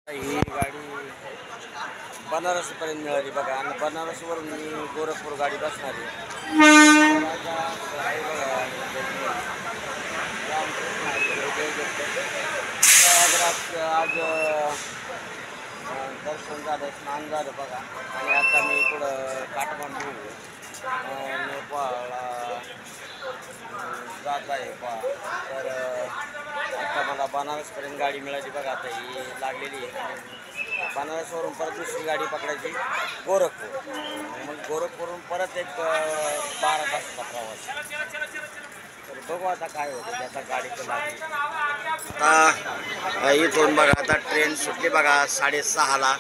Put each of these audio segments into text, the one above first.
ही गाडी बनारसपर्यंत मिळाली बघा आणि बनारसवरून मी गोरखपूर गाडी बसणार आहे. आज दर्शन झालं, स्नान झालं बघा आणि आता मी इकडं काठमांडू नेपाळला जात आहे पहा. तर आता मला बनारसपर्यंत गाडी मिळाली बघा. आता ही लागलेली आहे. बनारसवरून परत दुसरी गाडी पकडायची गोरखपूर. मग गोरखपूरहून परत एक 12 तासाचा प्रवास. तर बघू आता काय होतं त्याचा गाडीचं लागली. आता इथून बघा आता ट्रेन सुटली बघा 6:30ला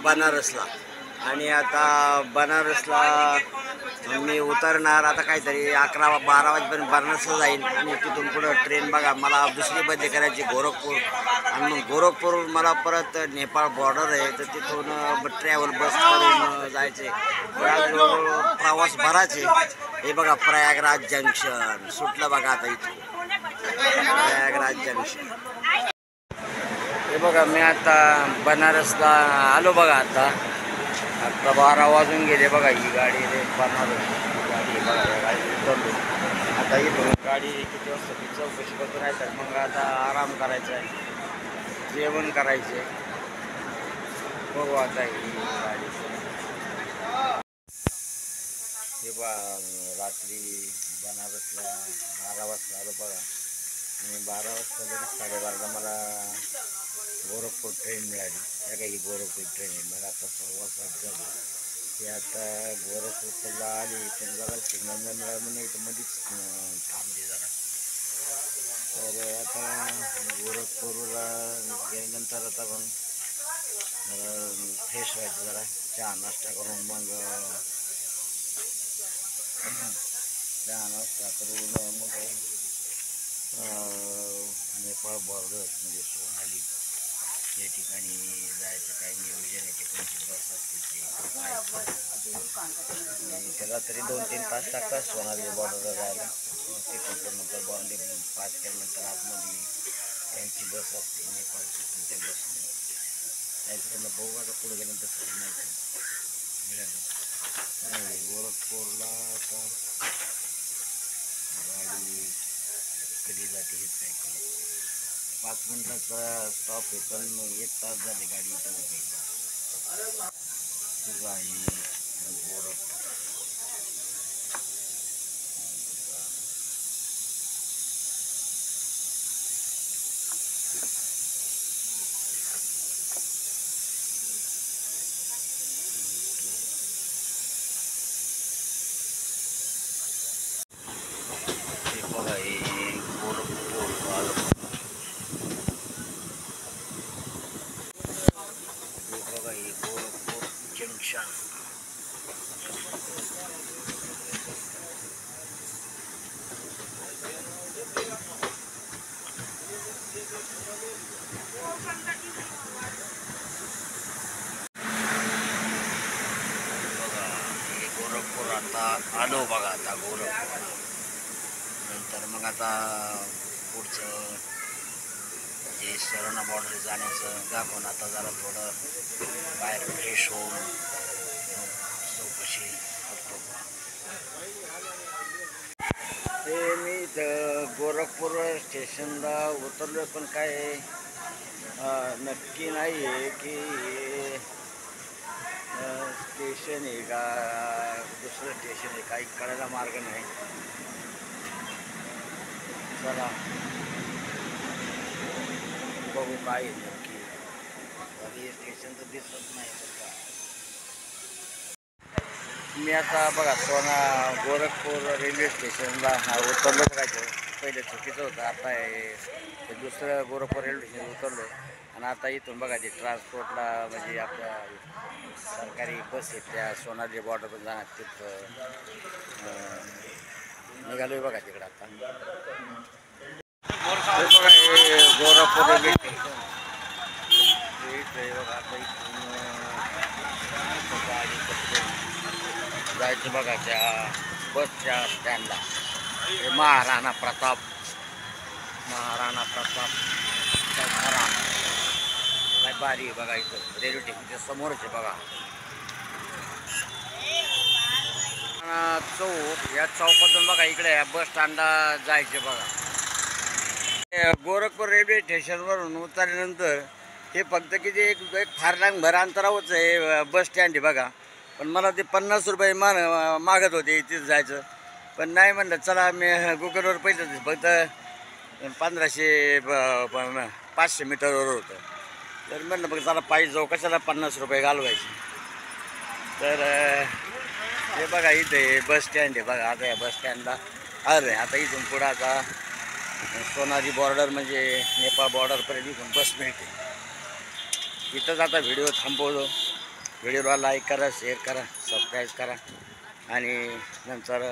बनारसला. आणि आता बनारसला मी उतरणार आता काहीतरी 11-12 वाजेपर्यंत बनारसला जाईल. आणि तिथून पुढं ट्रेन बघा मला दुसरी बदली करायची गोरखपूर. आणि मग गोरखपूर मला परत नेपाळ बॉर्डर आहे तर तिथून ट्रॅव्हल बस करून जायचे. प्रवास भरायचे. हे बघा प्रयागराज जंक्शन सुटलं बघा आता इथून प्रयागराज जंक्शन. हे बघा मी आता बनारसला आलो बघा. आता 12 वाजून गेले बघा. ही गाडी बनारस गाडी बघा. या गाडी उतरलो. आता इथून गाडी किती वाजता ती चौकशी करतो नाही तर मग आता आराम करायचा आहे, जेवण करायचे. बघू आता ही गाडी. हे बघा रात्री बनारसला 12 वाजता आलो बघा. आणि 12 वाजता लगेच 12:30ला मला गोरखपूर ट्रेन मिळाली. या काही गोरखपूर ट्रेन आहे. मला आता 7:15 झाली. ते आता गोरखपूरला आली पण जरा सिग्नल न मिळालं म्हणून इथं मध्येच थांबली जरा. तर आता गोरखपूरला गेल्यानंतर आता पण फ्रेश व्हायचं जरा, चहा नाश्ता करून मग चहा नाश्ता करून मग नेपाळ बॉर्डर म्हणजे सोनाली या ठिकाणी जायचं काही नियोजन आहे. कोणती बस असते त्याला तरी 2-3 तास लागतात सोनाली बॉर्डरला जायला. तिथून नंतर बॉर्डर पास केल्यानंतर आतमध्ये त्यांची बस असते नेपाळची. त्या बसने त्याच्याकडनं बघू आता पुढे गेल्यानंतर सगळी माहिती मिळाली. गोरखपूरला आता गाडी कधी जाते हेच काय कळत. 5 मिनिटाचा स्टॉप आहे पण 1 तास झाले गाडी इथं उभी. तुझं आहे गोरखपूर. बघा हे गोरखपूर आलं. बघा हे गोरखपूर जंक्शन. गोरखपूर आता आलो बघा. आता गोरखपूर नंतर मग आता पुढचं जे शरणा बॉर्डर जाण्याचं दाखवून आता जरा थोडं बाहेर फ्रेश होऊन चौकशी करतो. ते मी गोरखपूर स्टेशनला उतरलो पण काय नक्की नाही आहे की स्टेशन आहे का दुसरं स्टेशन आहे काही कळायला मार्ग नाही. चला बघू काय आहे नक्की. तरी स्टेशन तर दिसत नाही. मी आता बघा गोरखपूर रेल्वे स्टेशनला उतरलो बघायचं. पहिले चुकीचं होतं. आता हे दुसरं गोरखपूर रेल्वे स्टेशन उतरलो. आणि आता इथून बघा ते ट्रान्सपोर्टला म्हणजे आपल्या सरकारी बस आहेत त्या सोनाली बॉर्डर पण जाणार तिथं निघालो आहे बघा तिकडं. आता बघा हे गोरखपूर रेल्वे स्टेशन बघा. आता इथून जायचं बघा त्या बसच्या स्टँडला. हे महाराणा प्रताप भारी आहे बघा. इथं रेल्वे स्टेशनच्या समोरच आहे बघा. चौक, या चौकातून बघा इकडे बस स्टँडला जायचे बघा. गोरखपूर रेल्वे स्टेशनवरून उतरल्यानंतर हे फक्त किती एक फार भर अंतरावरच आहे बस स्टँड आहे बघा. पण मला ते 50 रुपये मागत होते तिथं जायचं. पण नाही म्हणलं चला, मी गुगलवर पहिलं फक्त 500 मीटरवर होतं. तर म्हणलं मग चला पायी जाऊ, कशाला 50 रुपये घालवायचे. तर हे बघा इथे बस स्टँड आहे बघा. आता या बस स्टँडला आता इथून पुढं आता सोनारी बॉर्डर म्हणजे नेपाळ बॉर्डरपर्यंत इथून बस मिळते. इथंच आता व्हिडिओ थांबवतो. व्हिडिओला लाईक करा, शेअर करा, सबस्क्राईब करा आणि नंतर